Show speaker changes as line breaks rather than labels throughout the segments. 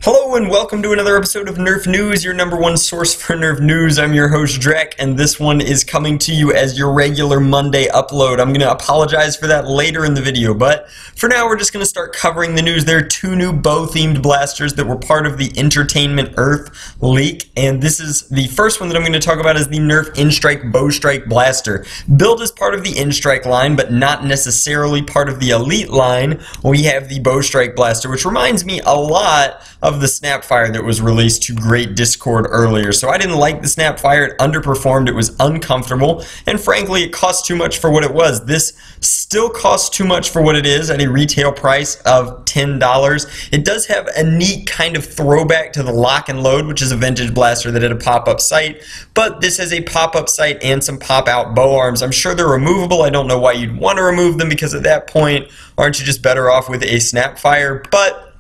Hello and welcome to another episode of Nerf News, your number one source for Nerf news. I'm your host Drac, and this one is coming to you as your regular Monday upload. I'm going to apologize for that later in the video, but for now we're just going to start covering the news. There are two new bow-themed blasters that were part of the Entertainment Earth leak, and this is the first one that I'm going to talk about is the Nerf N-Strike BowStrike blaster. Billed as part of the N-Strike line, but not necessarily part of the Elite line, we have the BowStrike blaster, which reminds me a lot of the Snapfire that was released to great discord earlier. So I didn't like the Snapfire. It underperformed. It was uncomfortable, and frankly it cost too much for what it was. This still costs too much for what it is at a retail price of $10. It does have a neat kind of throwback to the Lock and Load, which is a vintage blaster that had a pop-up sight, but this has a pop-up sight and some pop-out bow arms. I'm sure they're removable. I don't know why you'd want to remove them, because at that point aren't you just better off with a Snapfire? But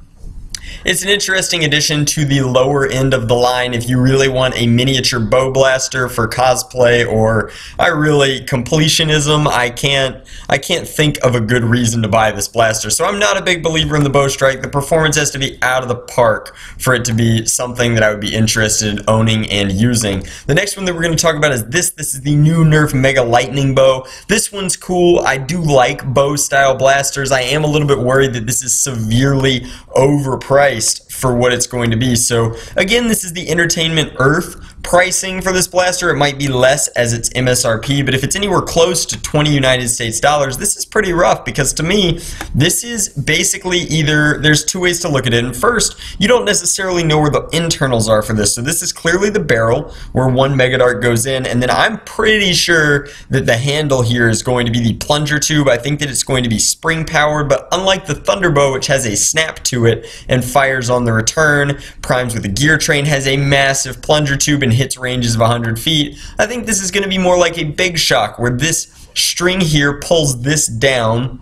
it's an interesting addition to the lower end of the line if you really want a miniature bow blaster for cosplay or completionism. I can't think of a good reason to buy this blaster. So I'm not a big believer in the BowStrike. The performance has to be out of the park for it to be something that I would be interested in owning and using. The next one that we're going to talk about is this. This is the new Nerf Mega Lightning Bow. This one's cool. I do like bow style blasters. I am a little bit worried that this is severely overpriced for what it's going to be. So again, this is the Entertainment Earth pricing for this blaster. It might be less as its MSRP, but if it's anywhere close to 20 United States dollars, this is pretty rough, because to me this is basically either, there's two ways to look at it. And first, you don't necessarily know where the internals are for this. So this is clearly the barrel where one mega dart goes in, and then I'm pretty sure that the handle here is going to be the plunger tube. I think that it's going to be spring powered, but unlike the Thunderbow, which has a snap to it and fires on the return, primes with a gear train, has a massive plunger tube and hits ranges of 100 feet. I think this is going to be more like a Big Shock, where this string here pulls this down,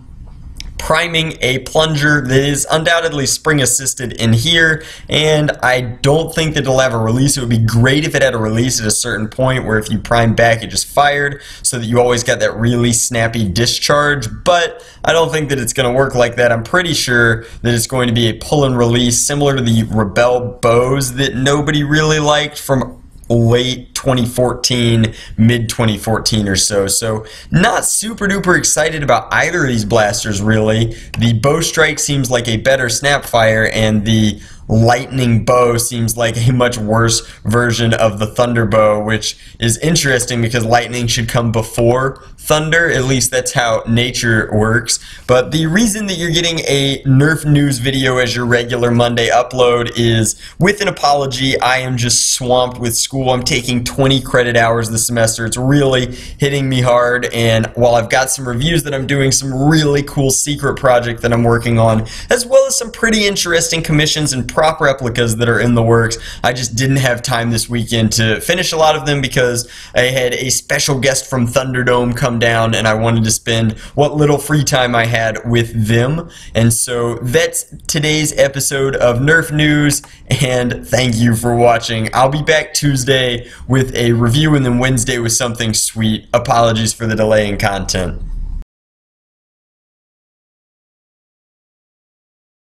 priming a plunger that is undoubtedly spring assisted in here, and I don't think that it'll have a release. It would be great if it had a release at a certain point where if you prime back it just fired, so that you always got that really snappy discharge, but I don't think that it's going to work like that. I'm pretty sure that it's going to be a pull and release similar to the Rebel bows that nobody really liked from late 2014, mid 2014 or so. So not super duper excited about either of these blasters really. The BowStrike seems like a better Snapfire, and the Lightning Bow seems like a much worse version of the Thunderbow, which is interesting because lightning should come before thunder. At least that's how nature works. But the reason that you're getting a Nerf news video as your regular Monday upload is, with an apology, I am just swamped with school. I'm taking 20 credit hours this semester. It's really hitting me hard, and while I've got some reviews that I'm doing, some really cool secret project that I'm working on, as well as some pretty interesting commissions and prop replicas that are in the works, I just didn't have time this weekend to finish a lot of them because I had a special guest from Thunderdome come down and I wanted to spend what little free time I had with them. And so that's today's episode of Nerf News, and thank you for watching. I'll be back Tuesday with a review, and then Wednesday with something sweet. Apologies for the delay in content.